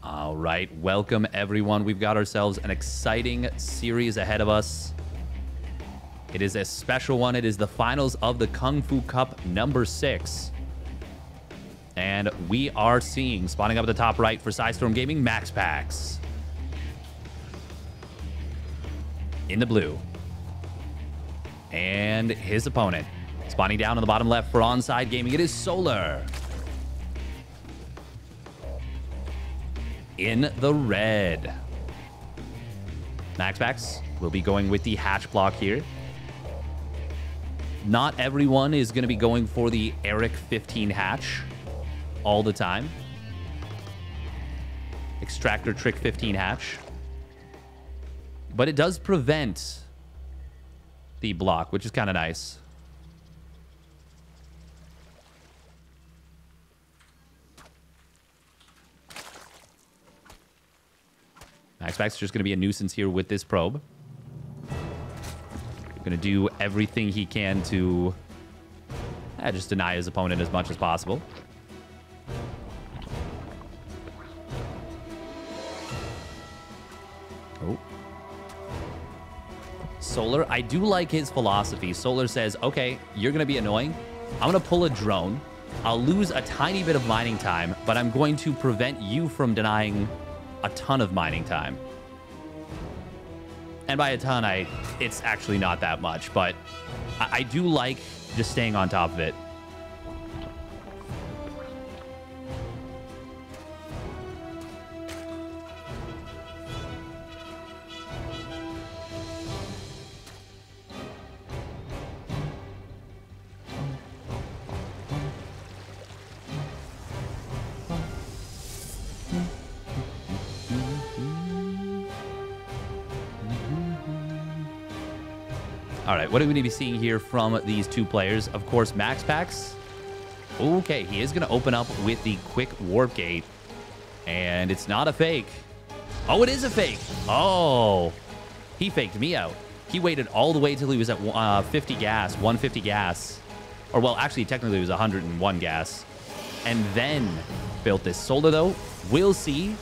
All right, welcome everyone. We've got ourselves an exciting series ahead of us. It is a special one. It is the finals of the Kung Fu Cup number 6. And we are seeing, spawning up at the top right for SWARM Gaming, MaxPax. In the blue. And his opponent. Spawning down on the bottom left for Onside Gaming, it is Solar. In the red. MaxPax will be going with the hatch block here. Not everyone is going to be going for the Eric 15 hatch all the time. Extractor Trick 15 hatch. But it does prevent the block, which is kind of nice. MaxPax is just going to be a nuisance here with this probe. Going to do everything he can to just deny his opponent as much as possible. Oh. Solar, I do like his philosophy. Solar says, okay, you're going to be annoying. I'm going to pull a drone. I'll lose a tiny bit of mining time, but I'm going to prevent you from denying a ton of mining time. And by a ton, it's actually not that much, but I do like just staying on top of it. All right, what are we going to be seeing here from these two players? Of course, MaxPax. Okay, he is going to open up with the quick warp gate. And it's not a fake. Oh, it is a fake. Oh, he faked me out. He waited all the way till he was at 50 gas, 150 gas. Or, well, actually, technically it was 101 gas. And then built this. Solar, though, will see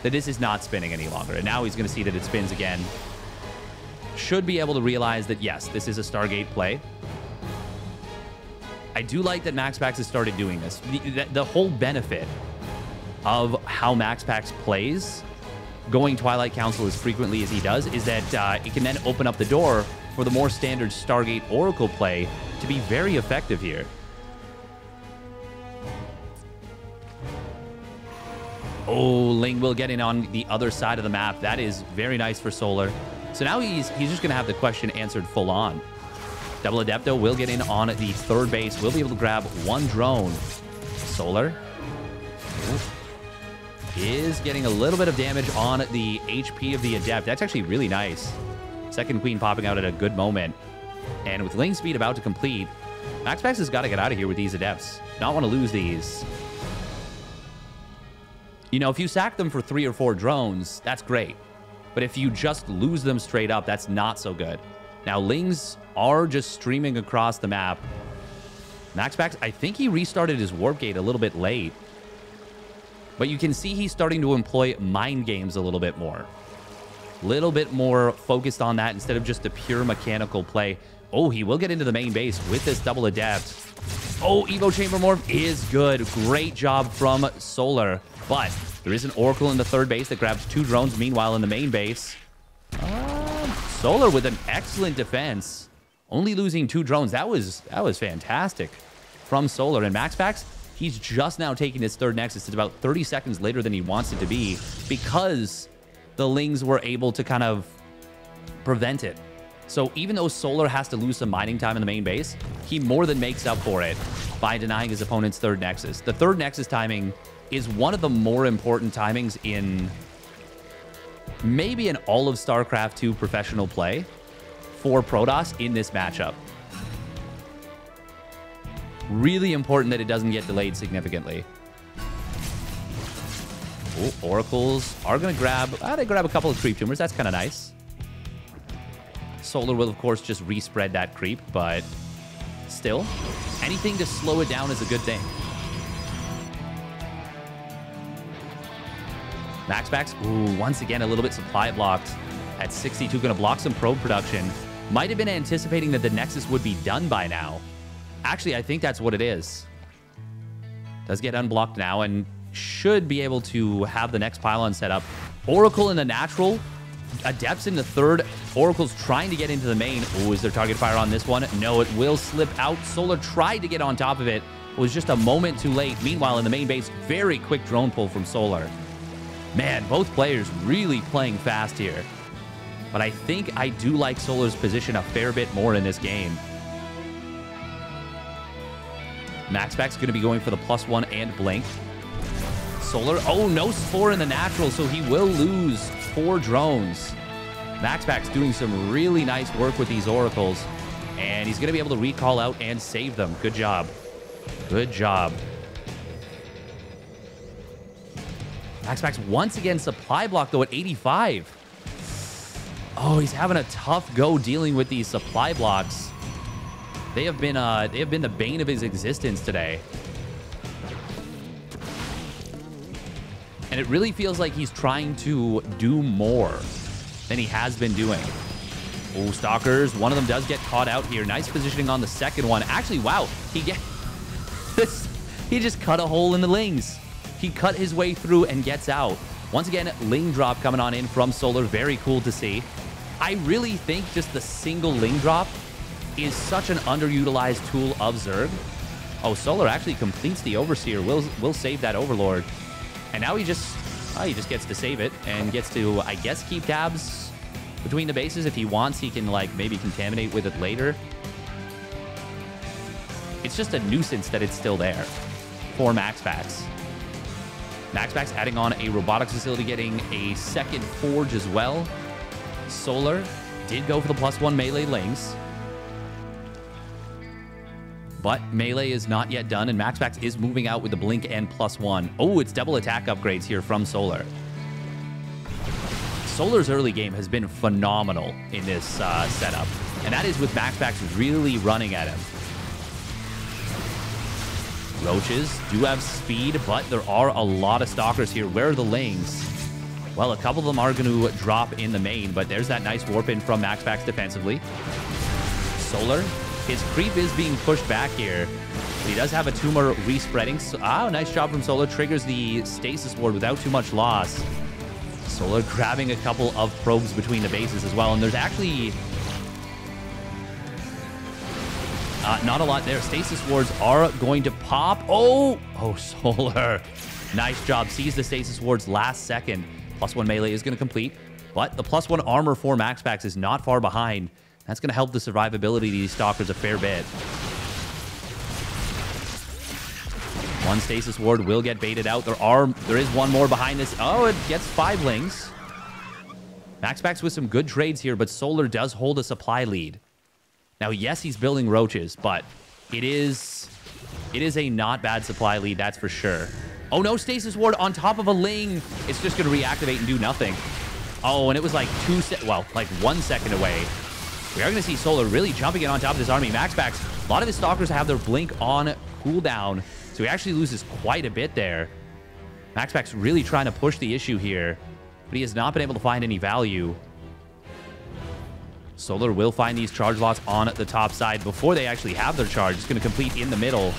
that this is not spinning any longer. And now he's going to see that it spins again. Should be able to realize that, yes, this is a Stargate play. I do like that MaxPax has started doing this. The whole benefit of how MaxPax plays, going Twilight Council as frequently as he does, is that it can then open up the door for the more standard Stargate Oracle play to be very effective here. Oh, Ling will get in on the other side of the map. That is very nice for Solar. So now he's just going to have the question answered full on. Double Adepto will get in on the third base. We'll be able to grab one drone. Solar is getting a little bit of damage on the HP of the Adept. That's actually really nice. Second Queen popping out at a good moment. And with Ling speed about to complete, MaxPax has got to get out of here with these Adepts. Not want to lose these. You know, if you sack them for 3 or 4 drones, that's great. But if you just lose them straight up, that's not so good. Now, Lings are just streaming across the map. MaxPax, I think he restarted his warp gate a little bit late. But you can see he's starting to employ mind games a little bit more. A little bit more focused on that instead of just a pure mechanical play. Oh, he will get into the main base with this double Adept. Oh, Evo Chamber Morph is good. Great job from Solar. But there is an Oracle in the third base that grabs 2 drones. Meanwhile, in the main base, Solar with an excellent defense. Only losing 2 drones. That was fantastic from Solar. And MaxPax, he's just now taking his third Nexus. It's about 30 seconds later than he wants it to be because the Lings were able to kind of prevent it. So even though Solar has to lose some mining time in the main base, he more than makes up for it by denying his opponent's third Nexus. The third Nexus timing is one of the more important timings in maybe in all of StarCraft 2 professional play for Protoss in this matchup. Really important that it doesn't get delayed significantly. Oh, Oracles are going to grab... they grab a couple of creep tumors. That's kind of nice. Solar will, of course, just respread that creep, but still, anything to slow it down is a good thing. MaxPax, ooh, once again, a little bit supply blocked at 62. Going to block some probe production. Might have been anticipating that the Nexus would be done by now. Actually, I think that's what it is. Does get unblocked now and should be able to have the next pylon set up. Oracle in the natural. Adepts in the third. Oracle's trying to get into the main. Oh, is there target fire on this one? No, it will slip out. Solar tried to get on top of it. It was just a moment too late. Meanwhile, in the main base, very quick drone pull from Solar. Man, both players really playing fast here. But I think I do like Solar's position a fair bit more in this game. MaxPax going to be going for the +1 and blink. Solar, oh, no spore in the natural, so he will lose 4 drones. MaxPax doing some really nice work with these oracles, and he's going to be able to recall out and save them. Good job. Good job. MaxPax once again supply block, though, at 85. Oh, he's having a tough go dealing with these supply blocks. They have been the bane of his existence today. And it really feels like he's trying to do more than he has been doing. Oh, Stalkers. One of them does get caught out here. Nice positioning on the second one. Actually, wow. He just cut a hole in the Lings. He cut his way through and gets out. Once again, Ling drop coming on in from Solar. Very cool to see. I really think just the single Ling drop is such an underutilized tool of Zerg. Oh, Solar actually completes the Overseer. Will save that Overlord. And now he just gets to save it and gets to, I guess, keep tabs between the bases. If he wants, he can, like, maybe contaminate with it later. It's just a nuisance that it's still there for MaxPax. MaxPax adding on a robotics facility, getting a second forge as well. Solar did go for the +1 melee Lings. But melee is not yet done, and MaxPax is moving out with the blink and +1. Oh, it's double attack upgrades here from Solar. Solar's early game has been phenomenal in this setup, and that is with MaxPax really running at him. Roaches do have speed, but there are a lot of Stalkers here. Where are the Lings? Well, a couple of them are going to drop in the main, but there's that nice warp in from MaxPax defensively. Solar. His creep is being pushed back here. But he does have a tumor respreading. So, nice job from Solar. Triggers the stasis ward without too much loss. Solar grabbing a couple of probes between the bases as well. And there's actually not a lot there. Stasis wards are going to pop. Oh, Solar. Nice job. Sees the stasis wards last second. +1 melee is going to complete. But the +1 armor for MaxPax is not far behind. That's going to help the survivability of these Stalkers a fair bit. One stasis ward will get baited out. There is one more behind this. Oh, it gets 5 Lings. MaxPax with some good trades here, but Solar does hold a supply lead. Now, yes, he's building roaches, but it is a not bad supply lead, that's for sure. Oh, no, stasis ward on top of a Ling. It's just going to reactivate and do nothing. Oh, and it was like 1 second away. We are going to see Solar really jumping in on top of this army. MaxPax, a lot of his Stalkers have their blink on cooldown, so he actually loses quite a bit there. MaxPax really trying to push the issue here, but he has not been able to find any value. Solar will find these charge lots on the top side before they actually have their charge. It's going to complete in the middle,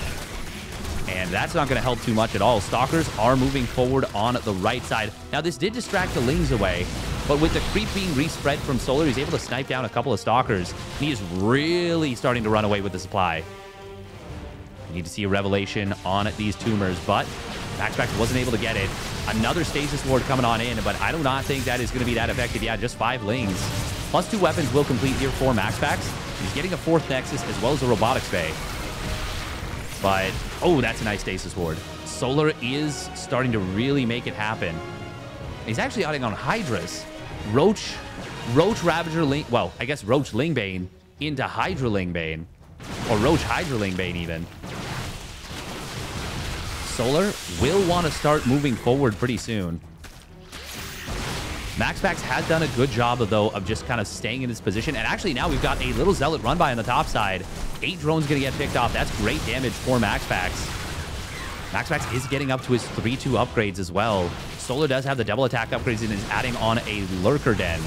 and that's not going to help too much at all. Stalkers are moving forward on the right side. Now, this did distract the Lings away, but with the creep being respread from Solar, he's able to snipe down a couple of Stalkers. He is really starting to run away with the supply. We need to see a revelation on these tumors, but MaxPax wasn't able to get it. Another stasis ward coming on in, but I do not think that is going to be that effective. Yeah, just 5 Lings. +2 weapons will complete here for MaxPax. He's getting a 4th Nexus as well as a robotics bay. But, oh, that's a nice stasis ward. Solar is starting to really make it happen. He's actually adding on Hydras. Roach Ravager Ling, well, I guess Roach Lingbane into Hydra Lingbane. Or Roach Hydra Lingbane even. Solar will want to start moving forward pretty soon. MaxPax has done a good job, though, of just kind of staying in this position. And actually, now we've got a little Zealot run by on the top side. 8 drones going to get picked off. That's great damage for MaxPax. MaxPax is getting up to his 3-2 upgrades as well. Solar does have the double attack upgrades and is adding on a Lurker Den.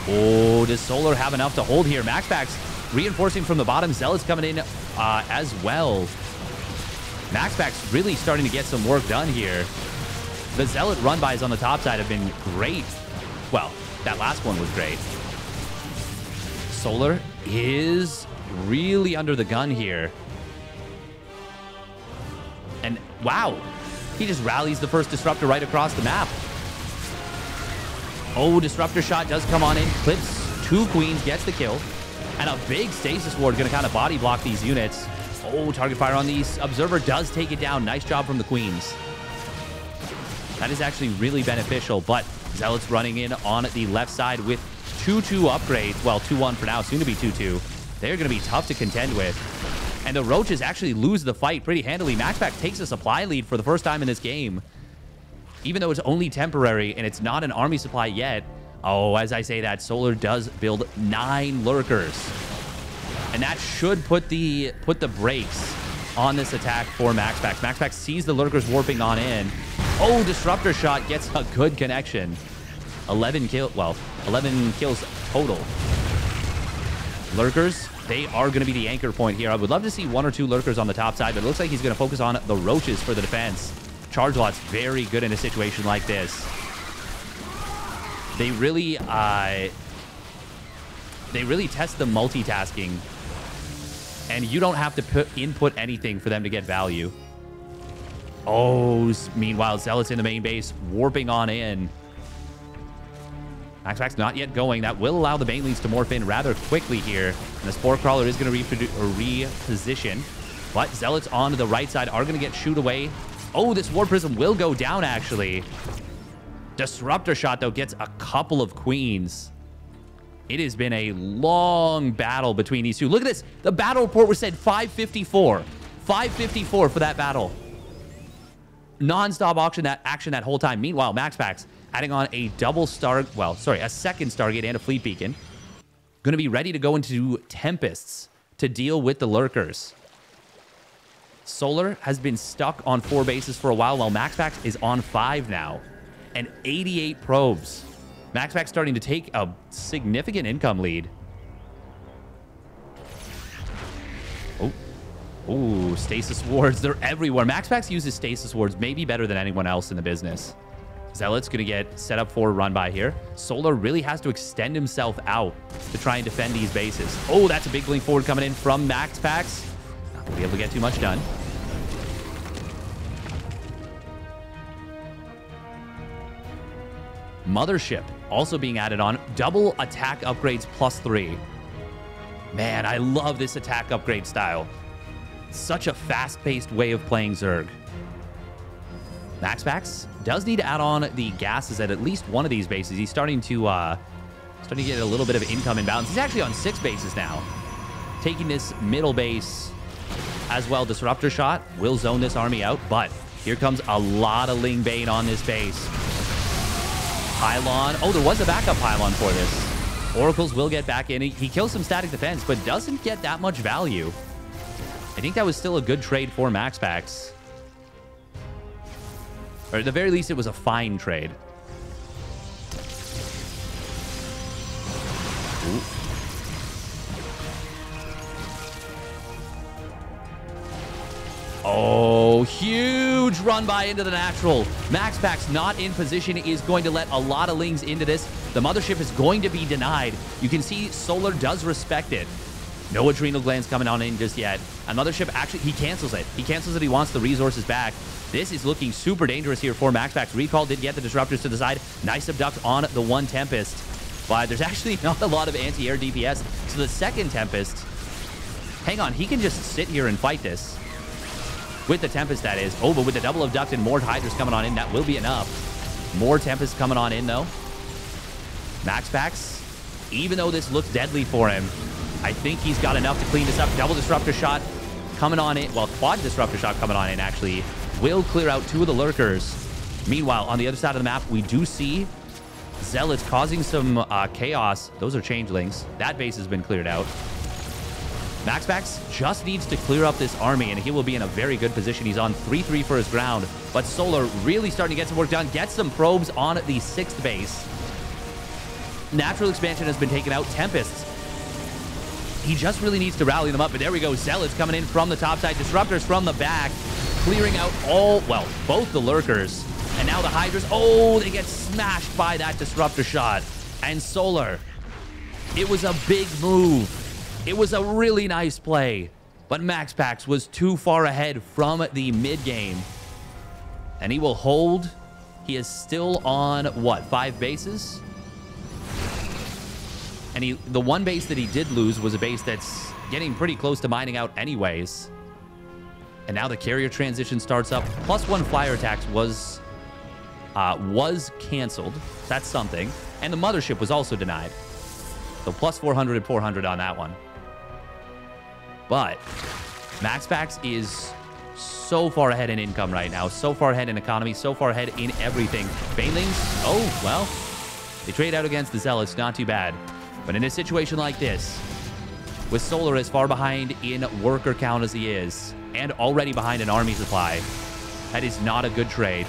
Oh, does Solar have enough to hold here? MaxPax reinforcing from the bottom. Zealot's coming in as well. MaxPax really starting to get some work done here. The Zealot run-bys on the top side have been great. Well, that last one was great. Solar is really under the gun here. And wow, he just rallies the first Disruptor right across the map. Oh, Disruptor shot does come on in, clips 2 Queens, gets the kill. And a big Stasis Ward going to kind of body block these units. Oh, target fire on the Observer does take it down. Nice job from the Queens. That is actually really beneficial, but Zealot's running in on the left side with 2-2 upgrades. Well, 2-1 for now, soon to be 2-2. They're going to be tough to contend with. And the Roaches actually lose the fight pretty handily. MaxPax takes a supply lead for the first time in this game. Even though it's only temporary and it's not an army supply yet. Oh, as I say that, Solar does build 9 Lurkers. And that should put the brakes on this attack for MaxPax. MaxPax sees the Lurkers warping on in. Oh, Disruptor shot gets a good connection. 11 kills total. Lurkers, they are going to be the anchor point here. I would love to see 1 or 2 Lurkers on the top side, but it looks like he's going to focus on the Roaches for the defense. Charge Lot's very good in a situation like this. They really test the multitasking, and you don't have to input anything for them to get value. Oh, meanwhile, Zealot's in the main base, warping on in. MaxPax not yet going. That will allow the Banelings to morph in rather quickly here. And the Spore Crawler is going to reposition. But Zealots on the right side are going to get shoot away. Oh, this War Prism will go down, actually. Disruptor shot, though, gets a couple of Queens. It has been a long battle between these two. Look at this. The battle report was said 554. 554 for that battle. Non-stop action that whole time. Meanwhile, MaxPax adding on a a second Stargate and a Fleet Beacon. Going to be ready to go into Tempests to deal with the Lurkers. Solar has been stuck on 4 bases for a while MaxPax is on 5 now. And 88 probes. MaxPax starting to take a significant income lead. Oh, Stasis Wards. They're everywhere. MaxPax uses Stasis Wards maybe better than anyone else in the business. Zealot's going to get set up for a run by here. Solar really has to extend himself out to try and defend these bases. Oh, that's a big blink forward coming in from MaxPax. Not going to be able to get too much done. Mothership also being added on. Double attack upgrades +3. Man, I love this attack upgrade style. Such a fast-paced way of playing Zerg. MaxPax does need to add on the gases at least one of these bases. He's starting to get a little bit of income imbalance. He's actually on 6 bases now. Taking this middle base as well. Disruptor shot will zone this army out, but here comes a lot of Ling Bane on this base. Pylon. Oh, there was a backup pylon for this. Oracles will get back in. He kills some static defense, but doesn't get that much value. I think that was still a good trade for MaxPax. Or at the very least, it was a fine trade. Ooh. Oh, huge run by into the natural. MaxPax not in position is going to let a lot of Lings into this. The Mothership is going to be denied. You can see Solar does respect it. No adrenal glands coming on in just yet. And Mothership actually, he cancels it. He cancels it. He wants the resources back. This is looking super dangerous here for MaxPax. Recall did get the Disruptors to the side. Nice abduct on the one Tempest. But there's actually not a lot of anti-air DPS. So the second Tempest, hang on, he can just sit here and fight this. With the Tempest, that is. Oh, but with the double abduct and more Hydras coming on in, that will be enough. More Tempest coming on in, though. MaxPax, even though this looks deadly for him, I think he's got enough to clean this up. Double Disruptor shot coming on in. Well, quad Disruptor shot coming on in, actually. Will clear out 2 of the Lurkers. Meanwhile, on the other side of the map, we do see Zealots causing some chaos. Those are Changelings. That base has been cleared out. MaxPax just needs to clear up this army, and he will be in a very good position. He's on 3-3 for his ground, but Solar really starting to get some work done. Gets some probes on the 6th base. Natural expansion has been taken out. Tempests. He just really needs to rally them up, but there we go. Zealots coming in from the top side. Disruptors from the back, clearing out both the lurkers. And now the Hydras. Oh, they get smashed by that disruptor shot. And Solar, it was a big move. It was a really nice play, but MaxPax was too far ahead from the mid game. And he will hold. He is still on, what, 5 bases? And the one base that he did lose was a base that's getting pretty close to mining out anyways. And now the carrier transition starts up. +1 flyer attacks was canceled. That's something. And the mothership was also denied. So +400 and 400 on that one. But MaxPax is so far ahead in income right now. So far ahead in economy. So far ahead in everything. Banelings, oh, well, they trade out against the Zealots. Not too bad. But in a situation like this, with Solar as far behind in worker count as he is, and already behind in army supply, that is not a good trade.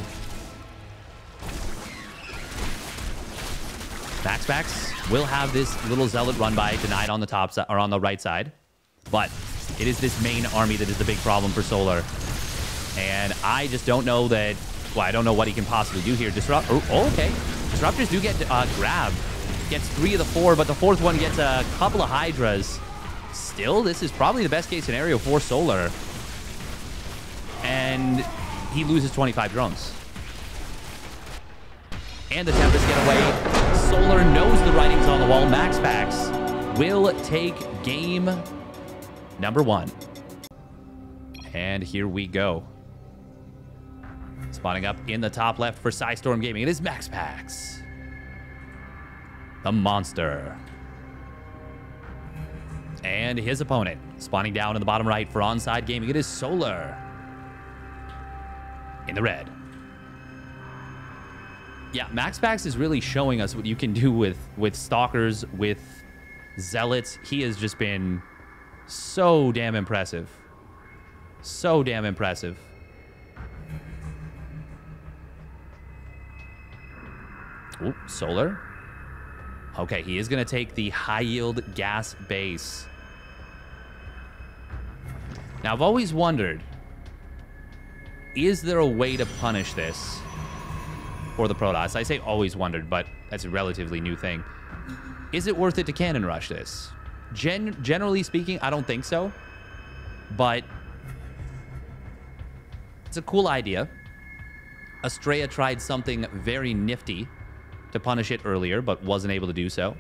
MaxPax will have this little Zealot run by denied on the top side, or on the right side. But it is this main army that is the big problem for Solar. And I just don't know that... Well, I don't know what he can possibly do here. Okay. Disruptors do get grabbed. Gets 3 of the 4, but the 4th one gets a couple of Hydras. Still, this is probably the best case scenario for Solar. And he loses 25 drones. And the Tempest get away. Solar knows the writings on the wall. MaxPax will take game number 1. And here we go. Spawning up in the top left for Psystorm Gaming. It is MaxPax, the monster. And his opponent, spawning down in the bottom right for Onside Gaming. It is Solar in the red. Yeah, MaxPax is really showing us what you can do with Stalkers, with Zealots. He has just been so damn impressive. So damn impressive. Ooh, Solar. Okay, he is going to take the high-yield gas base. Now, I've always wondered, is there a way to punish this for the Protoss? I say always wondered, but that's a relatively new thing. Is it worth it to cannon rush this? Generally speaking, I don't think so. But it's a cool idea. Estrella tried something very nifty to punish it earlier, but wasn't able to do so.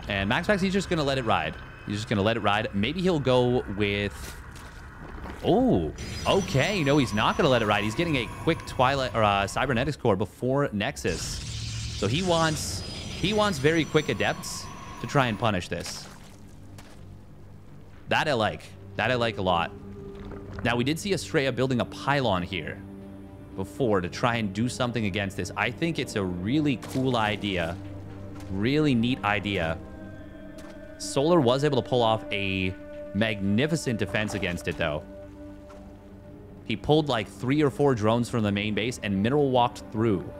And MaxPax, he's just going to let it ride. He's just going to let it ride. Maybe he'll go with... Oh, okay. No, he's not going to let it ride. He's getting a quick Twilight or Cybernetics core before Nexus. So he wants very quick Adepts to try and punish this. That I like. That I like a lot. Now, we did see Estrella building a pylon here before to try and do something against this. I think it's a really cool idea. Really neat idea. Solar was able to pull off a magnificent defense against it, though. He pulled like 3 or 4 drones from the main base and mineral walked through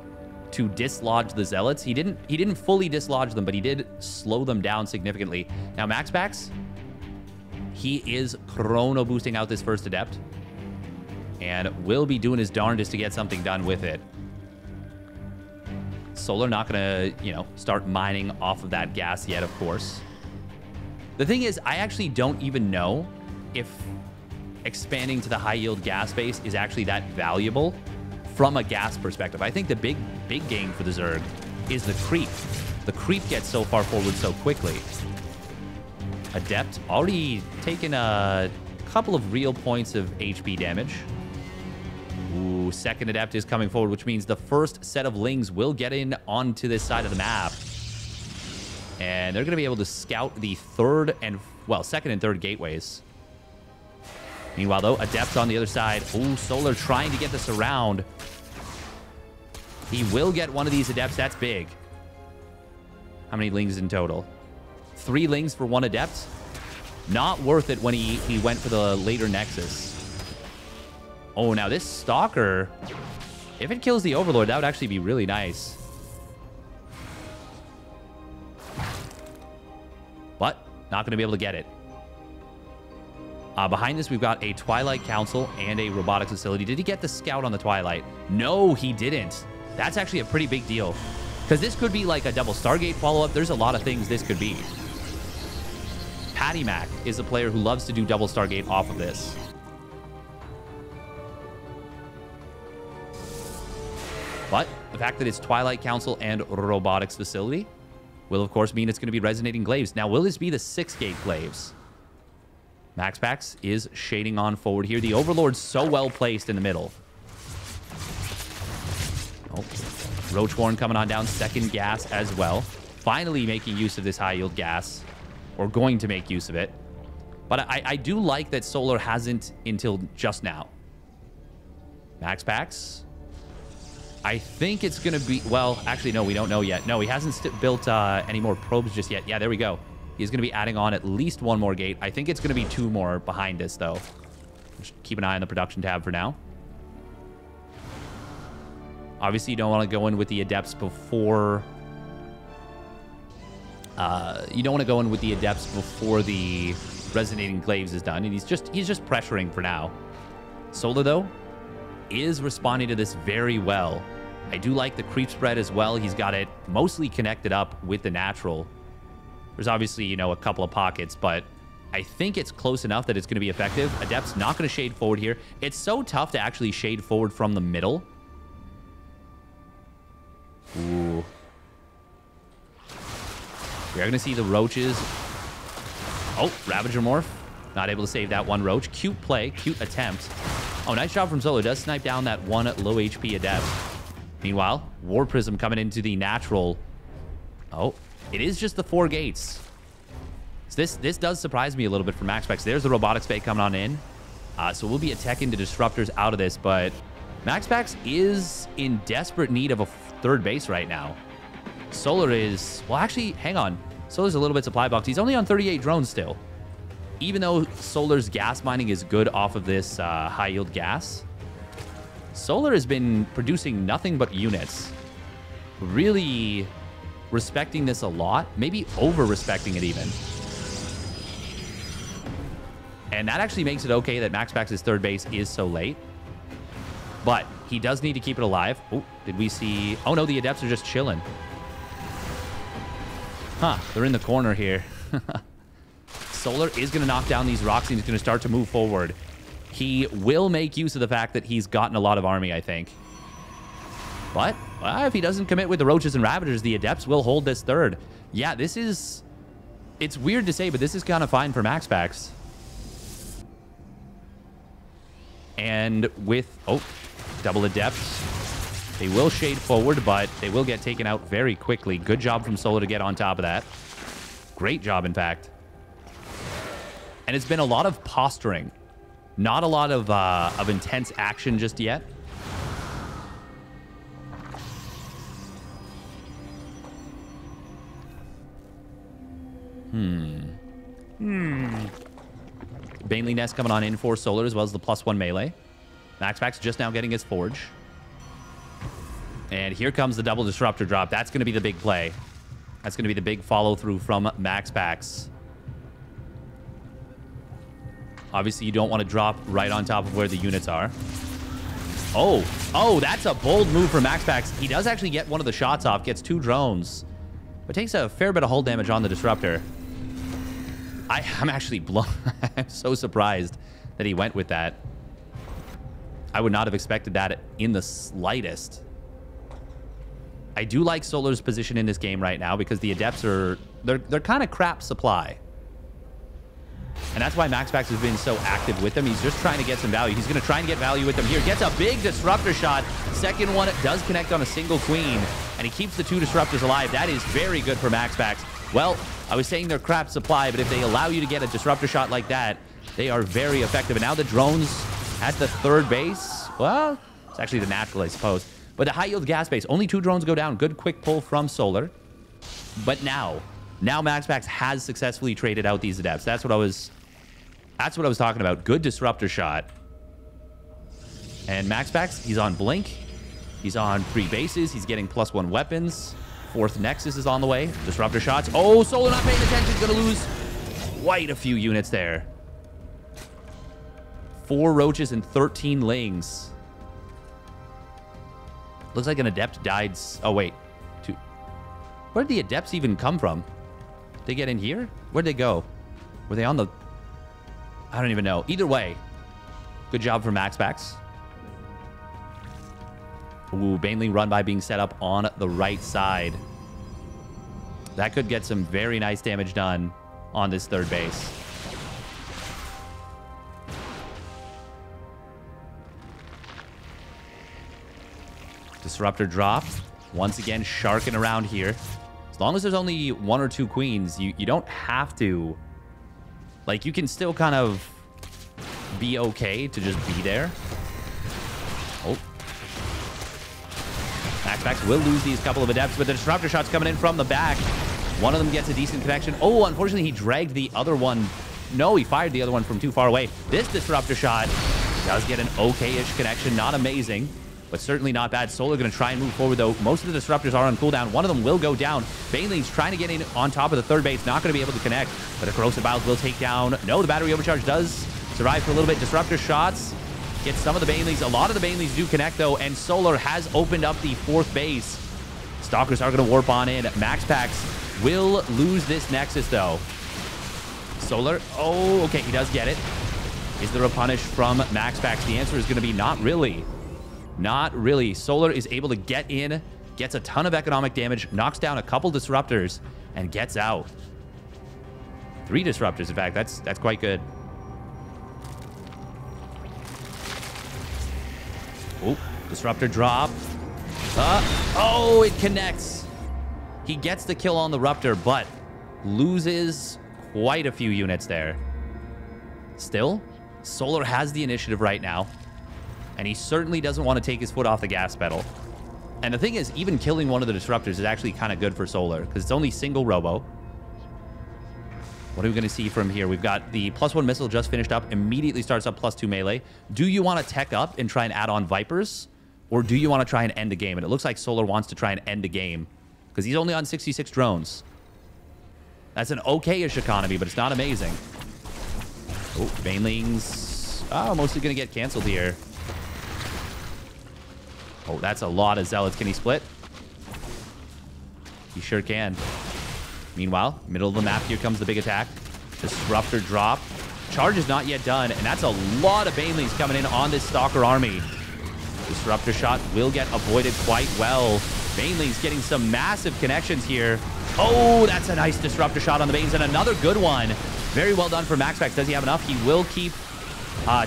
to dislodge the Zealots. He didn't fully dislodge them, but he did slow them down significantly. Now, MaxPax, he is chrono boosting out this first Adept and will be doing his darndest to get something done with it. Solar not gonna, start mining off of that gas yet, of course. The thing is, I actually don't even know if expanding to the high-yield gas base is actually that valuable from a gas perspective. I think the big game for the Zerg is the creep. The creep gets so far forward so quickly. Adept already taken a couple of real points of HP damage. Ooh, second Adept is coming forward, which means the first set of Lings will get in onto this side of the map. And they're going to be able to scout the second and third gateways. Meanwhile, though, Adept on the other side. Ooh, Solar trying to get this around. He will get one of these Adepts. That's big. How many Lings in total? 3 Lings for 1 Adept. Not worth it when he went for the later Nexus. Oh, now this Stalker, if it kills the Overlord, that would actually be really nice. But not going to be able to get it. Behind this, we've got a Twilight Council and a Robotics Facility. Did he get the Scout on the Twilight? No, he didn't. That's actually a pretty big deal. Because this could be like a double Stargate follow-up. There's a lot of things this could be. Patty Mac is a player who loves to do double Stargate off of this. But the fact that it's Twilight Council and Robotics Facility will, of course, mean it's going to be Resonating Glaives. Now, will this be the 6-gate Glaives? MaxPax is shading on forward here. The Overlord's so well placed in the middle. Oh, Roach Warren coming on down. Second gas as well. Finally making use of this high-yield gas. Or going to make use of it. But I do like that Solar hasn't until just now. MaxPax. I think it's going to be... Well, actually, no, we don't know yet. No, he hasn't built any more probes just yet. Yeah, there we go. He's going to be adding on at least 1 more gate. I think it's going to be 2 more behind this, though. Just keep an eye on the production tab for now. Obviously, you don't want to go in with the Adepts before... you don't want to go in with the Adepts before the Resonating Glaives is done. And he's just pressuring for now. Solar, though, is responding to this very well. I do like the creep spread as well. He's got it mostly connected up with the natural. There's obviously, you know, a couple of pockets, but I think it's close enough that it's going to be effective. Adept's not going to shade forward here. It's so tough to actually shade forward from the middle. Ooh. We are going to see the Roaches. Oh, Ravager Morph. Not able to save that 1 Roach. Cute play. Cute attempt. Oh, nice job from Solo. Does snipe down that 1 low HP Adept. Meanwhile, War Prism coming into the natural. Oh, it is just the 4 gates. So this does surprise me a little bit for MaxPax. There's the Robotics Bay coming on in. So we'll be attacking the Disruptors out of this, but MaxPax is in desperate need of a 3rd base right now. Solar is... Well, actually, hang on. Solar's a little bit supply box. He's only on 38 drones still. Even though Solar's gas mining is good off of this high-yield gas, Solar has been producing nothing but units. Really respecting this a lot. Maybe over-respecting it even. And that actually makes it okay that MaxPax's 3rd base is so late. But he does need to keep it alive. Oh, did we see... Oh, no, the Adepts are just chilling. Huh, they're in the corner here. Solar is going to knock down these rocks and he's going to start to move forward. He will make use of the fact that he's gotten a lot of army, I think. But if he doesn't commit with the Roaches and Ravagers, the Adepts will hold this 3rd. Yeah, this is... It's weird to say, but this is kind of fine for MaxPax. And with... Oh, double Adepts. They will shade forward, but they will get taken out very quickly. Good job from Solar to get on top of that. Great job, in fact. And it's been a lot of posturing. Not a lot of intense action just yet. Baneley Nest coming on in for Solar, as well as the +1 melee. MaxPax just now getting his Forge. And here comes the double Disruptor drop. That's going to be the big play. That's going to be the big follow-through from MaxPax. Obviously, you don't want to drop right on top of where the units are. Oh, that's a bold move for MaxPax. He does actually get one of the shots off, gets 2 drones, but takes a fair bit of hull damage on the Disruptor. I'm actually blown. I'm so surprised that he went with that. I would not have expected that in the slightest. I do like Solar's position in this game right now because the Adepts are... They're kind of crap supply. And that's why MaxPax has been so active with them. He's just trying to get some value. He's going to try and get value with them here. Gets a big Disruptor shot. Second one does connect on a single Queen. And he keeps the 2 Disruptors alive. That is very good for MaxPax. Well, I was saying they're crap supply, but if they allow you to get a Disruptor shot like that, they are very effective. And now the drones at the 3rd base... Well, it's actually the natural, I suppose. But the high yield gas base, only 2 drones go down. Good quick pull from Solar. But now MaxPax has successfully traded out these adepts. That's what I was talking about. Good disruptor shot. And MaxPax, he's on Blink. He's on 3 bases. He's getting +1 weapons. 4th Nexus is on the way. Disruptor shots. Oh, Solar not paying attention. Gonna lose quite a few units there. 4 roaches and 13 lings. Looks like an adept died. Oh, wait. 2. Where did the adepts even come from? Did they get in here? Where'd they go? Were they on the... I don't even know. Either way, good job for MaxPax. Ooh, Baneling run by being set up on the right side. That could get some very nice damage done on this 3rd base. Disruptor drop. Once again, sharking around here. As long as there's only 1 or 2 queens, you don't have to... Like, you can still kind of be okay to just be there. Oh. MaxPax will lose these couple of adepts, but the disruptor shot's coming in from the back. One of them gets a decent connection. Oh, unfortunately, he dragged the other one. No, he fired the other one from too far away. This disruptor shot does get an okay-ish connection. Not amazing, but certainly not bad. Solar going to try and move forward, though. Most of the disruptors are on cooldown. One of them will go down. Baneling's trying to get in on top of the 3rd base. Not going to be able to connect, but a Corrosive Biles will take down. No, the battery overcharge does survive for a little bit. Disruptor shots get some of the Banelings. A lot of the Banelings do connect, though, and Solar has opened up the 4th base. Stalkers are going to warp on in. MaxPax will lose this Nexus, though. Solar, oh, okay, he does get it. Is there a punish from MaxPax? The answer is going to be not really. Not really. Solar is able to get in, gets a ton of economic damage, knocks down a couple disruptors, and gets out. 3 disruptors, in fact. That's quite good. Oh, disruptor drop. Oh, it connects. He gets the kill on the Ruptor, but loses quite a few units there. Still, Solar has the initiative right now, and he certainly doesn't want to take his foot off the gas pedal. And the thing is, even killing one of the disruptors is actually kind of good for Solar, because it's only single robo. What are we going to see from here? We've got the +1 missile just finished up, immediately starts up +2 melee. Do you want to tech up and try and add on Vipers, or do you want to try and end the game? And it looks like Solar wants to try and end the game, because he's only on 66 drones. That's an okay-ish economy, but it's not amazing. Oh, Banelings. Oh, mostly going to get canceled here. Oh, that's a lot of Zealots. Can he split? He sure can. Meanwhile, middle of the map, here comes the big attack. Disruptor drop. Charge is not yet done, and that's a lot of Banelings coming in on this Stalker army. Disruptor shot will get avoided quite well. Banelings getting some massive connections here. Oh, that's a nice disruptor shot on the Banes, and another good one. Very well done for MaxPax. Does he have enough? He will keep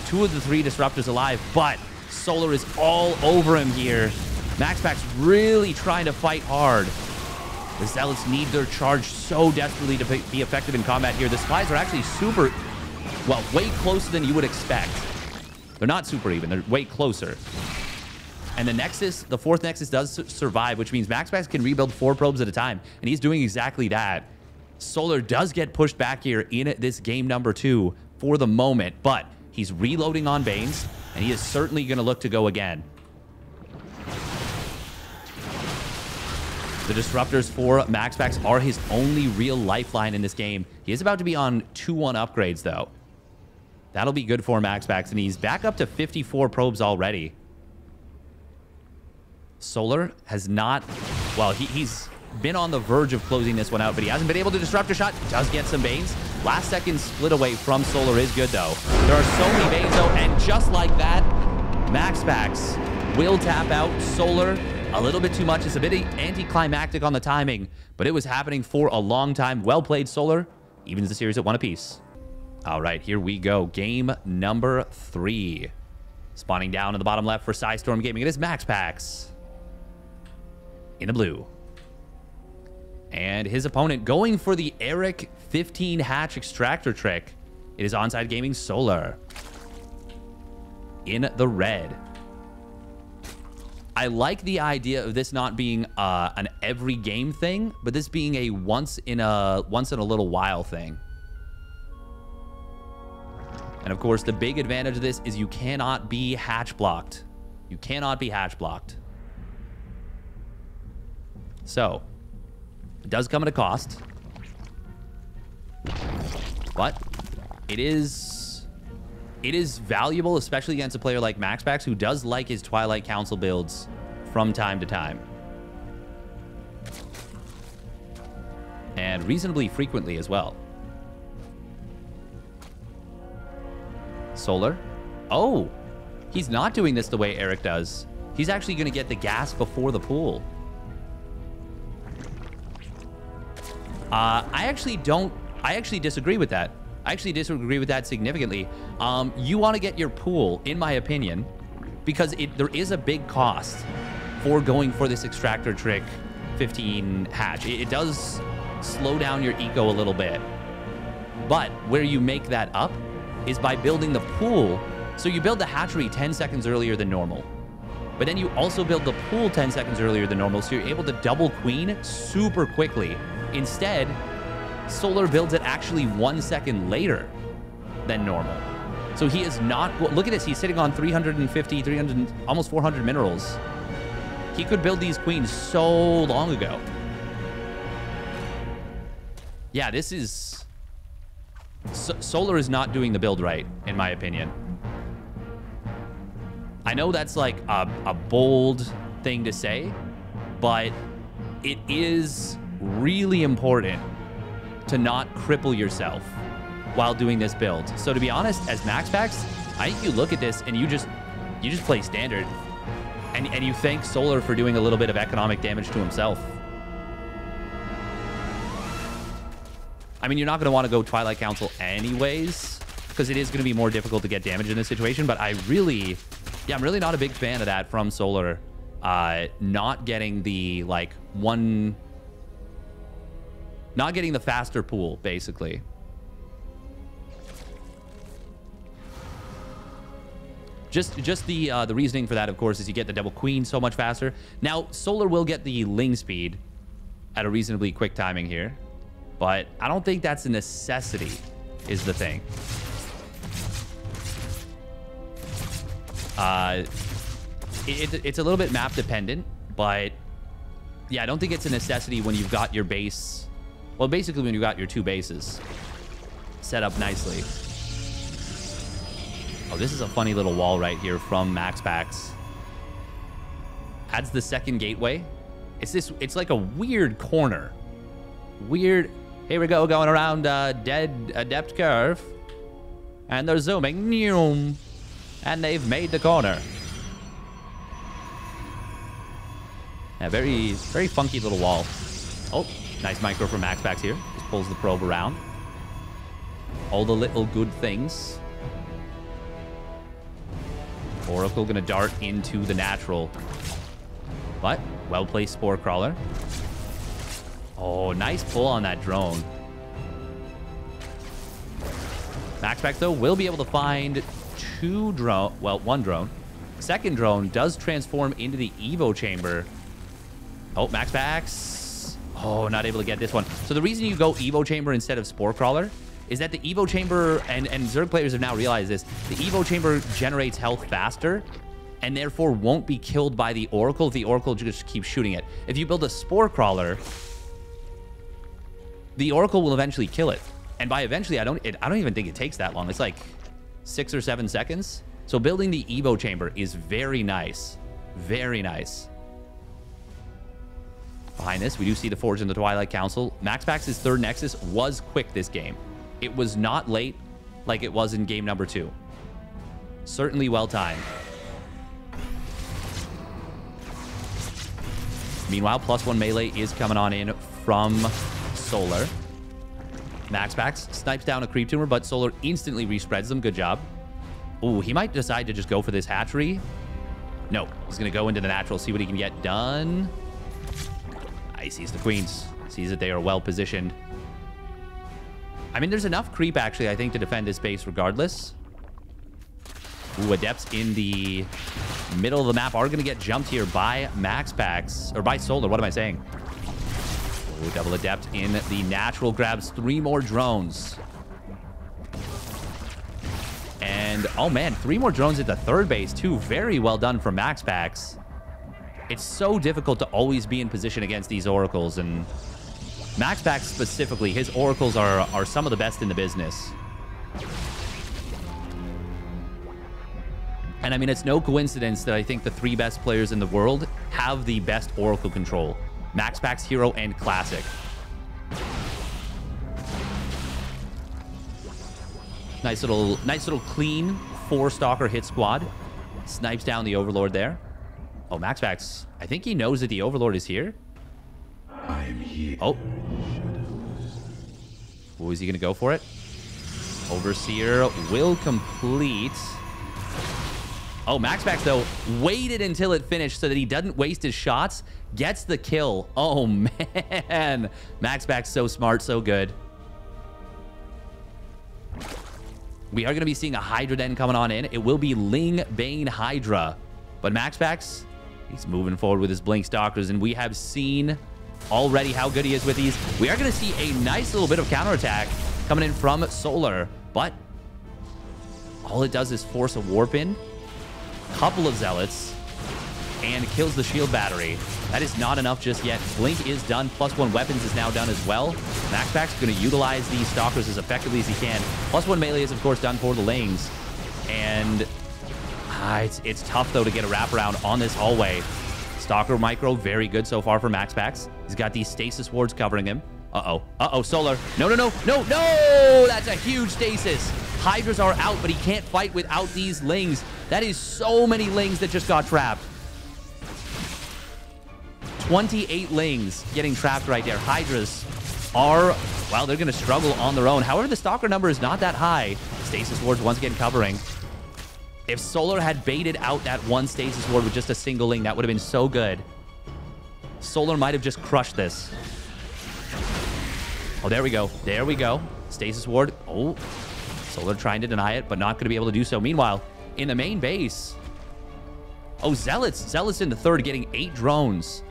2 of the 3 disruptors alive, but Solar is all over him here. MaxPax really trying to fight hard. The Zealots need their charge so desperately to be effective in combat here. The spies are actually super, well, way closer than you would expect. They're not super even. They're way closer. And the Nexus, the 4th Nexus does survive, which means MaxPax can rebuild 4 probes at a time. And he's doing exactly that. Solar does get pushed back here in this game number 2 for the moment, but he's reloading on Banes, and he is certainly going to look to go again. The disruptors for MaxPax are his only real lifeline in this game. He is about to be on 2-1 upgrades, though. That'll be good for MaxPax, and he's back up to 54 probes already. Solar has not... Well, he's been on the verge of closing this one out, but he hasn't been able to disrupt a shot. Does get some Banes. Last second split away from Solar is good, though. There are so many Banes, though, and just like that, MaxPax will tap out. Solar, a little bit too much. It's a bit anticlimactic on the timing, but it was happening for a long time. Well played, Solar. Evens the series at 1 apiece. All right, here we go. Game number 3. Spawning down in the bottom left for Storm Gaming. It is MaxPax in the blue. And his opponent going for the Eric 15 hatch extractor trick. It is Onside Gaming Solar in the red. I like the idea of this not being an every game thing, but this being a once in a little while thing. And of course, the big advantage of this is you cannot be hatch blocked. You cannot be hatch blocked. So, it does come at a cost. But it is valuable, especially against a player like MaxPax, who does like his Twilight Council builds from time to time. And reasonably frequently as well. Solar. Oh, he's not doing this the way Eric does. He's actually going to get the gas before the pool. I actually disagree with that. I actually disagree with that significantly. You want to get your pool, in my opinion, because there is a big cost for going for this extractor trick 15 hatch. It does slow down your eco a little bit. But where you make that up is by building the pool. So you build the hatchery 10 seconds earlier than normal. But then you also build the pool 10 seconds earlier than normal, so you're able to double queen super quickly. Instead, Solar builds it actually 1 second later than normal. So he is not... Look at this. He's sitting on 350, 300, almost 400 minerals. He could build these queens so long ago. Yeah, this is... Solar is not doing the build right, in my opinion. I know that's like a bold thing to say, but it is really important to not cripple yourself while doing this build. So to be honest, as MaxPax, I think you look at this and you just play standard, and you thank Solar for doing a little bit of economic damage to himself. I mean, you're not going to want to go Twilight Council anyways, because it is going to be more difficult to get damage in this situation. But I'm really not a big fan of that from Solar. Not getting the not getting the faster pool, basically. Just the reasoning for that, of course, is you get the double queen so much faster. Now, Solar will get the Ling speed at a reasonably quick timing here. But I don't think that's a necessity, is the thing. It's a little bit map dependent, but yeah, I don't think it's a necessity when you've got your base. Well, basically when you've got your two bases set up nicely. Oh, this is a funny little wall right here from MaxPax. Adds the second gateway. It's like a weird corner. Weird. Here we go, going around dead adept curve. And they're zooming. And they've made the corner. Yeah, very, very funky little wall. Oh, nice micro from MaxPax here. Just pulls the probe around. All the little good things. Oracle gonna dart into the natural. But, well-placed Spore Crawler. Oh, nice pull on that drone. MaxPax, though, will be able to find one drone. Second drone does transform into the Evo chamber. Oh, MaxPax. Oh, not able to get this one. So the reason you go Evo chamber instead of Spore Crawler is that the Evo chamber, and Zerg players have now realized this, the Evo chamber generates health faster and therefore won't be killed by the Oracle if the Oracle just keeps shooting it. If you build a Spore Crawler, the Oracle will eventually kill it. And by eventually, I don't even think it takes that long. It's like 6 or 7 seconds. So building the Evo chamber is very nice. Very nice. Behind this, we do see the Forge in the Twilight Council. MaxPax's third Nexus was quick this game. It was not late like it was in game number 2. Certainly well timed. Meanwhile, +1 melee is coming on in from Solar. MaxPax snipes down a creep tumor, but Solar instantly respreads them. Good job. Ooh, he might decide to just go for this hatchery. No, he's going to go into the natural, see what he can get done. He sees the queens. Sees that they are well positioned. I mean, there's enough creep, actually, I think, to defend this base regardless. Ooh, Adepts in the middle of the map are going to get jumped here by MaxPax. Or by Solar. What am I saying? Ooh, double Adept in the natural. Grabs 3 more drones. And, oh man, 3 more drones at the third base, too. Very well done from MaxPax. It's so difficult to always be in position against these Oracles. And MaxPax specifically, his Oracles are some of the best in the business. And I mean, it's no coincidence that I think the 3 best players in the world have the best Oracle control. MaxPax, Hero, and Classic. Nice little clean 4-stalker hit squad. Snipes down the Overlord there. Oh, MaxPax, I think he knows that the Overlord is here. I'm here. Oh. Oh, is he going to go for it? Overseer will complete. Oh, MaxPax, though, waited until it finished so that he doesn't waste his shots. Gets the kill. Oh, man. MaxPax, so smart, so good. We are going to be seeing a Hydra Den coming on in. It will be Ling Bane Hydra. But MaxPax, he's moving forward with his Blink Stalkers, and we have seen already how good he is with these. We are going to see a nice little bit of counterattack coming in from Solar, but all it does is force a warp in. Couple of Zealots, and kills the shield battery. That is not enough just yet. Blink is done. +1 weapons is now done as well. MaxPax is going to utilize these Stalkers as effectively as he can. +1 melee is, of course, done for the Lings. And it's tough, though, to get a wraparound on this hallway. Stalker micro, very good so far for MaxPax. He's got these stasis wards covering him. Uh-oh. Uh-oh, Solar. No, no, no, no, no! That's a huge stasis. Hydras are out, but he can't fight without these Lings. That is so many Lings that just got trapped. 28 Lings getting trapped right there. Hydras are, well, they're going to struggle on their own. However, the Stalker number is not that high. Stasis wards once again covering. If Solar had baited out that one Stasis ward with just a single Ling, that would have been so good. Solar might have just crushed this. Oh, there we go. There we go. Stasis ward. Oh, Solar trying to deny it, but not going to be able to do so. Meanwhile, in the main base, oh, Zealots. Zealots in the third getting 8 drones.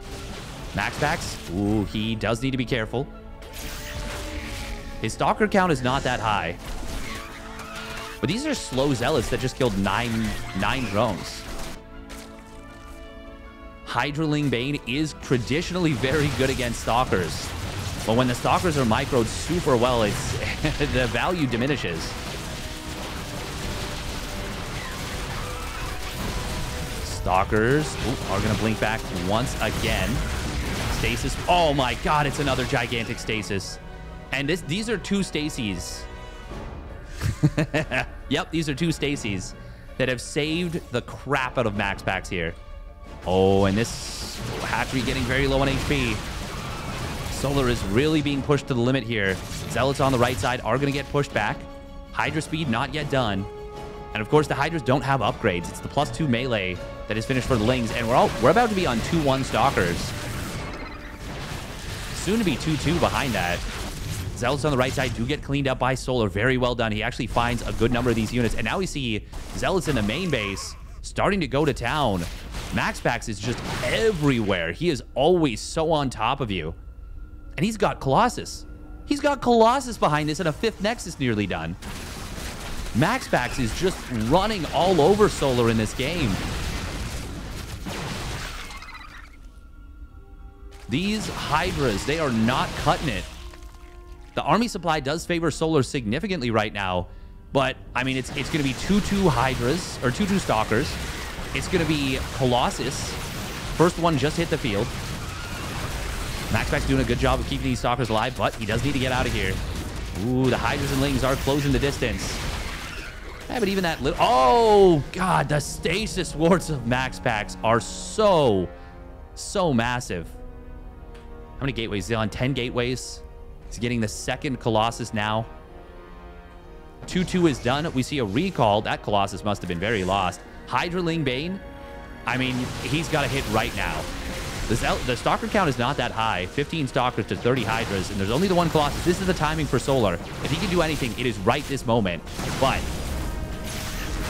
MaxPax. Ooh, he does need to be careful. His Stalker count is not that high. But these are slow Zealots that just killed 9 drones. Hydraling Bane is traditionally very good against Stalkers. But when the Stalkers are microed super well, it's the value diminishes. Stalkers are going to blink back once again. Stasis. Oh my god, it's another gigantic stasis. And these are 2 Stacies. Yep, these are 2 Stacies that have saved the crap out of MaxPax here. Oh, and this hatchery getting very low on HP. Solar is really being pushed to the limit here. Zealots on the right side are going to get pushed back. Hydra speed not yet done. And of course, the Hydras don't have upgrades. It's the +2 melee that is finished for the Lings. And we're about to be on 2-1 Stalkers. Soon to be 2-2 behind that. Zealots on the right side do get cleaned up by Solar. Very well done. He actually finds a good number of these units. And now we see Zealots in the main base starting to go to town. MaxPax is just everywhere. He is always so on top of you. And he's got Colossus. He's got Colossus behind this and a 5th Nexus nearly done. MaxPax is just running all over Solar in this game. These Hydras, they are not cutting it. The army supply does favor Solar significantly right now. But, I mean, it's going to be 2-2 Hydras, or 2-2 Stalkers. It's going to be Colossus. First one just hit the field. MaxPax doing a good job of keeping these Stalkers alive, but he does need to get out of here. Ooh, the Hydras and Lings are closing the distance. Yeah, but even that little... Oh, God, the stasis wards of MaxPax are so massive. How many gateways is he on? 10 gateways. He's getting the 2nd Colossus now. 2-2 is done. We see a recall. That Colossus must have been very lost. Hydraling Bane, I mean, he's got a hit right now. The Stalker count is not that high. 15 Stalkers to 30 Hydras, and there's only the 1 Colossus. This is the timing for Solar. If he can do anything, it is right this moment. But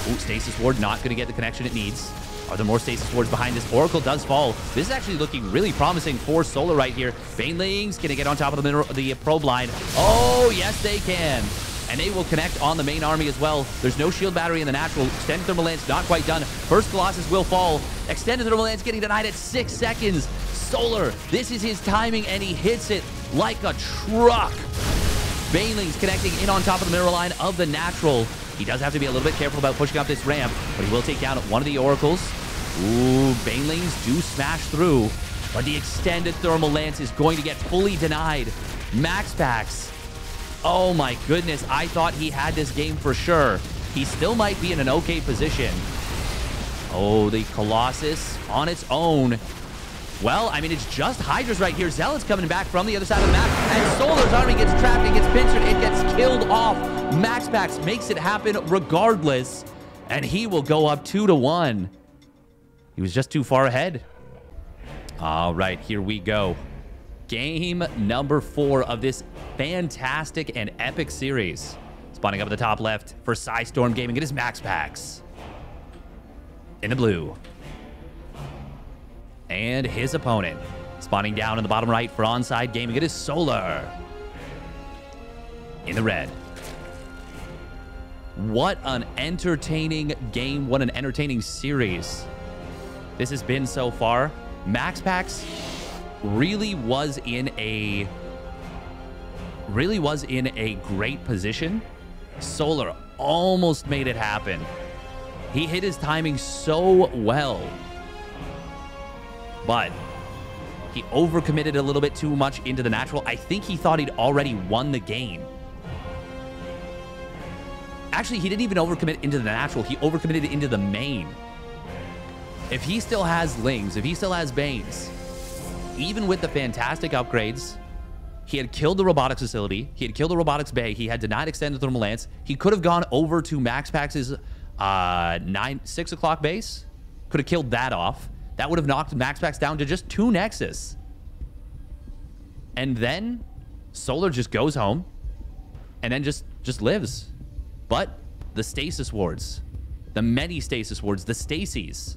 Ooh, Stasis Ward not going to get the connection it needs. Are there more Stasis Wards behind this? Oracle does fall. This is actually looking really promising for Solar right here. Banelings can get on top of the probe line. Oh, yes, they can. And they will connect on the main army as well. There's no shield battery in the natural. Extended Thermal Lance not quite done. First Colossus will fall. Extended Thermal Lance getting denied at 6 seconds. Solar, this is his timing, and he hits it like a truck. Banelings connecting in on top of the mineral line of the natural. He does have to be a little bit careful about pushing up this ramp, but he will take down one of the Oracles. Ooh, Banelings do smash through, but the extended Thermal Lance is going to get fully denied. MaxPax. Oh my goodness, I thought he had this game for sure. He still might be in an okay position. Oh, the Colossus on its own. Well, I mean, it's just Hydras right here. Zealot's coming back from the other side of the map, and Solar's army gets trapped, it gets pincered, it gets killed off. MaxPax makes it happen regardless, and he will go up 2-1. He was just too far ahead. All right, here we go. Game number 4 of this fantastic and epic series. Spawning up at the top left for Storm Gaming, it is MaxPax. In the blue. And his opponent. Spawning down in the bottom right for Onside Gaming, it is Solar. In the red. What an entertaining game. What an entertaining series this has been so far. MaxPax really was in a great position. Solar almost made it happen. He hit his timing so well, but he overcommitted a little bit too much into the natural. I think he thought he'd already won the game. Actually, he didn't even overcommit into the natural. He overcommitted into the main. If he still has Lings, if he still has Banes, even with the fantastic upgrades, he had killed the robotics facility. He had killed the robotics bay. He had denied extended thermal lance. He could have gone over to MaxPax's 6 o'clock base. Could have killed that off. That would have knocked MaxPax down to just 2 Nexus. And then Solar just goes home and then just lives. But the stasis wards, the many stasis wards, the Stacies,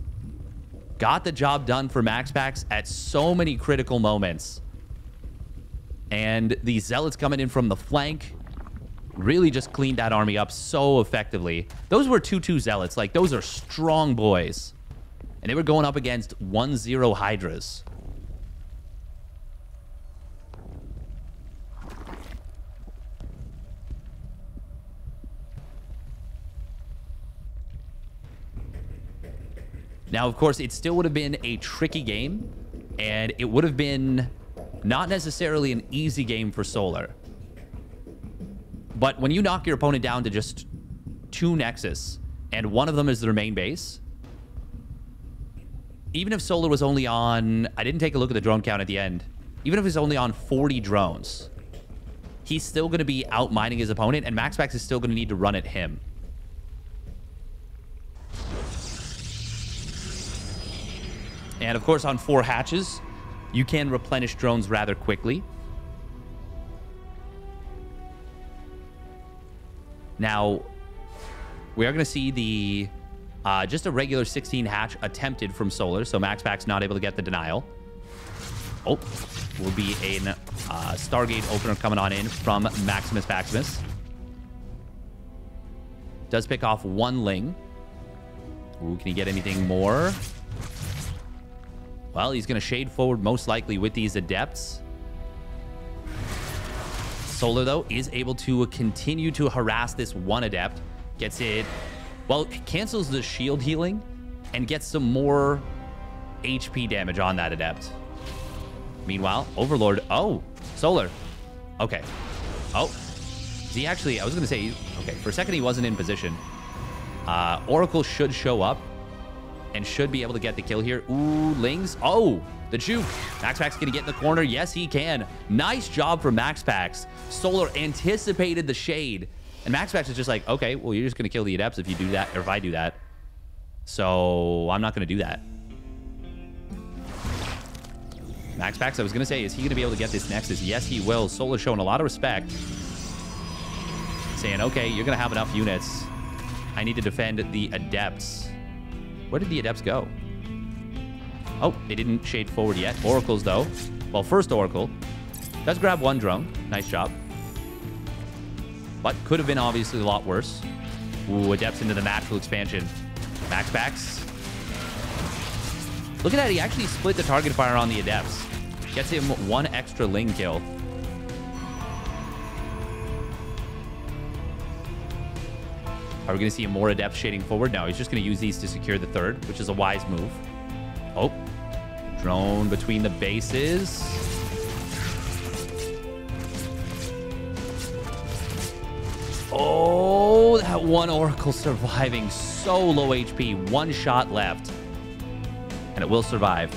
got the job done for MaxPax at so many critical moments. And the Zealots coming in from the flank really just cleaned that army up so effectively. Those were 2-2 Zealots. Like, those are strong boys. And they were going up against 1-0 Hydras. Now, of course, it still would have been a tricky game, and it would have been not necessarily an easy game for Solar. But when you knock your opponent down to just 2 Nexus, and one of them is their main base, even if Solar was only on... I didn't take a look at the drone count at the end. Even if he's only on 40 drones, he's still going to be out-mining his opponent, and MaxPax is still going to need to run at him. And, of course, on 4 hatches, you can replenish drones rather quickly. Now, we are going to see the... just a regular 16 hatch attempted from Solar, so MaxPax not able to get the denial. Oh, will be a Stargate opener coming on in from Maximus. Does pick off 1 Ling. Ooh, can he get anything more? Well, he's going to shade forward most likely with these Adepts. Solar, though, is able to continue to harass this 1 Adept. Gets it... Well, it cancels the shield healing and gets some more HP damage on that Adept. Meanwhile, Overlord... Oh, Solar. Okay. Oh. Is he actually... I was going to say... Okay, for a second he wasn't in position. Oracle should show up and should be able to get the kill here. Ooh, Lings. Oh, the juke. MaxPax can get in the corner. Yes, he can. Nice job for MaxPax. Solar anticipated the shade. And MaxPax is just like, okay, well, you're just going to kill the Adepts if you do that, or if I do that. So I'm not going to do that. MaxPax, I was going to say, is he going to be able to get this Nexus? Yes, he will. Solar showing a lot of respect. Saying, okay, you're going to have enough units. I need to defend the Adepts. Where did the Adepts go? Oh, they didn't shade forward yet. Oracles, though. Well, first Oracle. Does grab one drone. Nice job. But could have been obviously a lot worse. Ooh, Adepts into the natural expansion. MaxPax. Look at that. He actually split the target fire on the Adepts. Gets him one extra Ling kill. Are we going to see more Adepts shading forward? No, he's just going to use these to secure the third, which is a wise move. Oh, drone between the bases. Oh, that one Oracle surviving. So low HP. One shot left. And it will survive.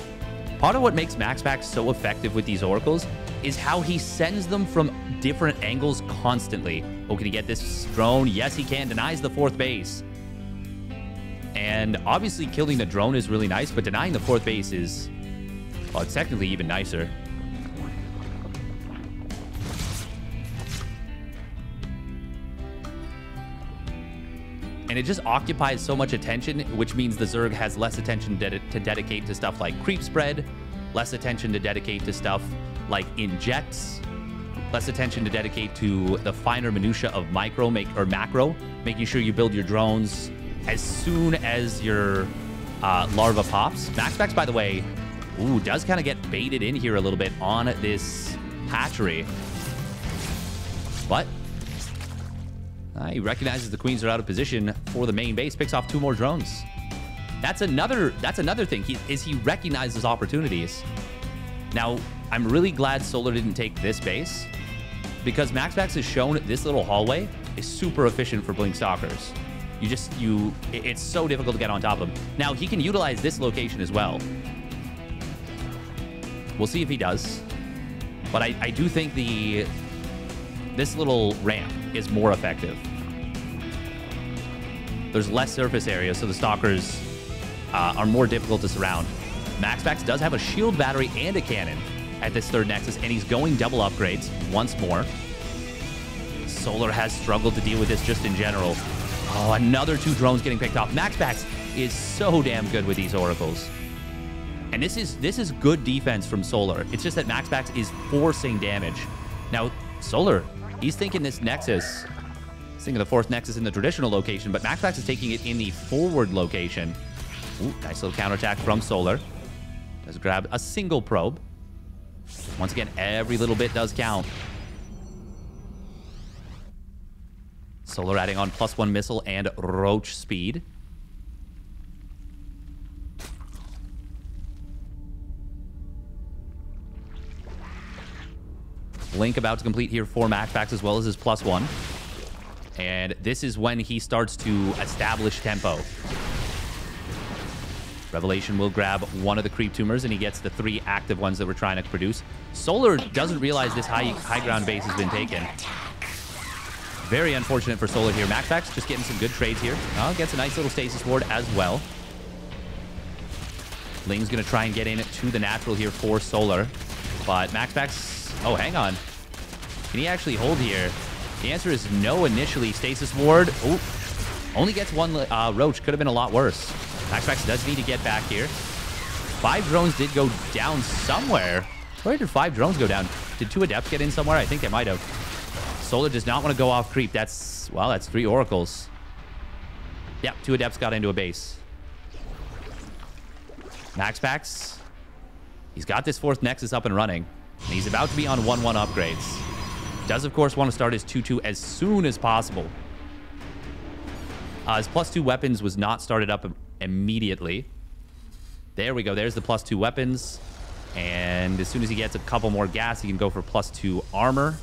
Part of what makes MaxPax so effective with these Oracles is how he sends them from different angles constantly. Oh, can he get this drone? Yes, he can. Denies the fourth base. And obviously killing the drone is really nice, but denying the fourth base is, well, it's technically even nicer. And it just occupies so much attention, which means the Zerg has less attention to dedicate to stuff like creep spread, less attention to dedicate to stuff like injects, less attention to dedicate to the finer minutia of macro, making sure you build your drones as soon as your larva pops. MaxPax, by the way, ooh, does kind of get baited in here a little bit on this hatchery. But he recognizes the queens are out of position for the main base, picks off two more drones. That's another thing. He recognizes opportunities. Now, I'm really glad Solar didn't take this base, because MaxPax has shown this little hallway is super efficient for Blink Stalkers. It's so difficult to get on top of them. Now, he can utilize this location as well. We'll see if he does. But I do think this little ramp is more effective. There's less surface area, so the Stalkers are more difficult to surround. MaxPax does have a shield battery and a cannon at this third Nexus, and he's going double upgrades once more. Solar has struggled to deal with this just in general. Oh, another two drones getting picked off. MaxPax is so damn good with these Oracles. And this is good defense from Solar. It's just that MaxPax is forcing damage. Now, Solar, he's thinking this Nexus, he's thinking the fourth Nexus in the traditional location, but MaxPax is taking it in the forward location. Ooh, nice little counterattack from Solar. Does grab a single probe. Once again, every little bit does count. Solar adding on +1 missile and roach speed. Link about to complete here for MaxPax, as well as his +1. And this is when he starts to establish tempo. Revelation will grab one of the creep tumors, and he gets the 3 active ones that we're trying to produce. Solar doesn't realize this high ground base has been taken. Very unfortunate for Solar here. MaxPax just getting some good trades here. Gets a nice little stasis ward as well. Ling's going to try and get in to the natural here for Solar. But MaxPax... Oh, hang on. Can he actually hold here? The answer is no initially. Stasis ward. Oh, only gets one roach. Could have been a lot worse. MaxPax does need to get back here. 5 drones did go down somewhere. Where did 5 drones go down? Did 2 Adepts get in somewhere? I think they might have. Solar does not want to go off creep. That's 3 Oracles. Yep, 2 Adepts got into a base. MaxPax, he's got this 4th Nexus up and running. And he's about to be on 1-1 upgrades. Does, of course, want to start his 2-2 as soon as possible. His +2 weapons was not started up immediately. There we go. There's the +2 weapons. And as soon as he gets a couple more gas, he can go for +2 armor.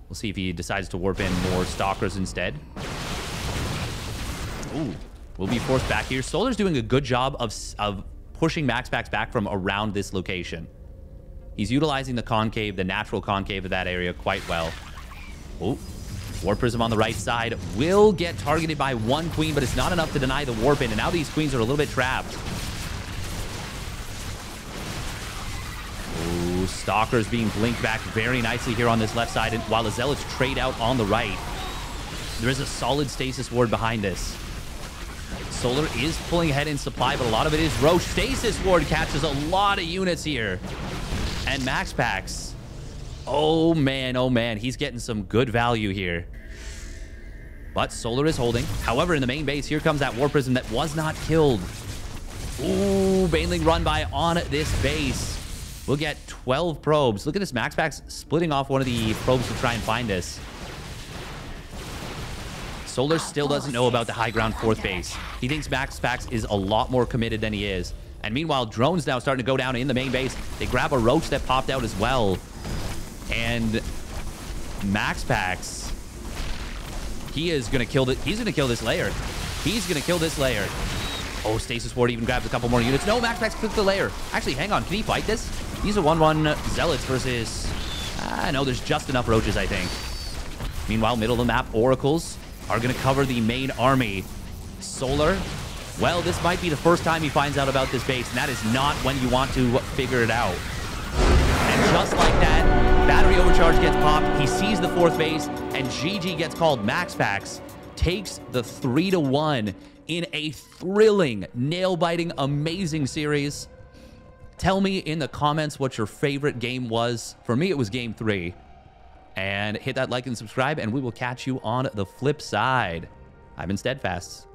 We'll see if he decides to warp in more Stalkers instead. Ooh, we'll be forced back here. Solar's doing a good job of pushing MaxPax back from around this location. He's utilizing the concave, the natural concave of that area quite well. Oh, Warp Prism on the right side will get targeted by 1 queen, but it's not enough to deny the warp in. And now these queens are a little bit trapped. Ooh, Stalker's being blinked back very nicely here on this left side, and while the Zealots trade out on the right. There is a solid stasis ward behind this. Solar is pulling ahead in supply, but a lot of it is Roche. Stasis ward catches a lot of units here. And MaxPax. Oh, man. He's getting some good value here. But Solar is holding. However, in the main base, here comes that War Prism that was not killed. Ooh, Baneling run by on this base. We'll get 12 probes. Look at this MaxPax splitting off one of the probes to try and find this. Solar still doesn't know about the high ground 4th base. He thinks MaxPax is a lot more committed than he is. And meanwhile, drones now starting to go down in the main base. They grab a Roach that popped out as well. And MaxPax, he is going to kill it. He's going to kill this layer. He's going to kill this layer. Oh, Stasis Ward even grabs a couple more units. No, MaxPax clicked the layer. Actually, hang on. Can he fight this? These are 1-1 Zealots versus... no, there's just enough Roaches, I think. Meanwhile, middle of the map, Oracles are going to cover the main army. Solar, well, this might be the first time he finds out about this base, and that is not when you want to figure it out. And just like that, battery overcharge gets popped. He sees the 4th base, and GG gets called. MaxPax takes the 3-1 in a thrilling, nail-biting, amazing series. Tell me in the comments what your favorite game was. For me, it was Game 3. And hit that like and subscribe, and we will catch you on the flip side. I've been Steadfast.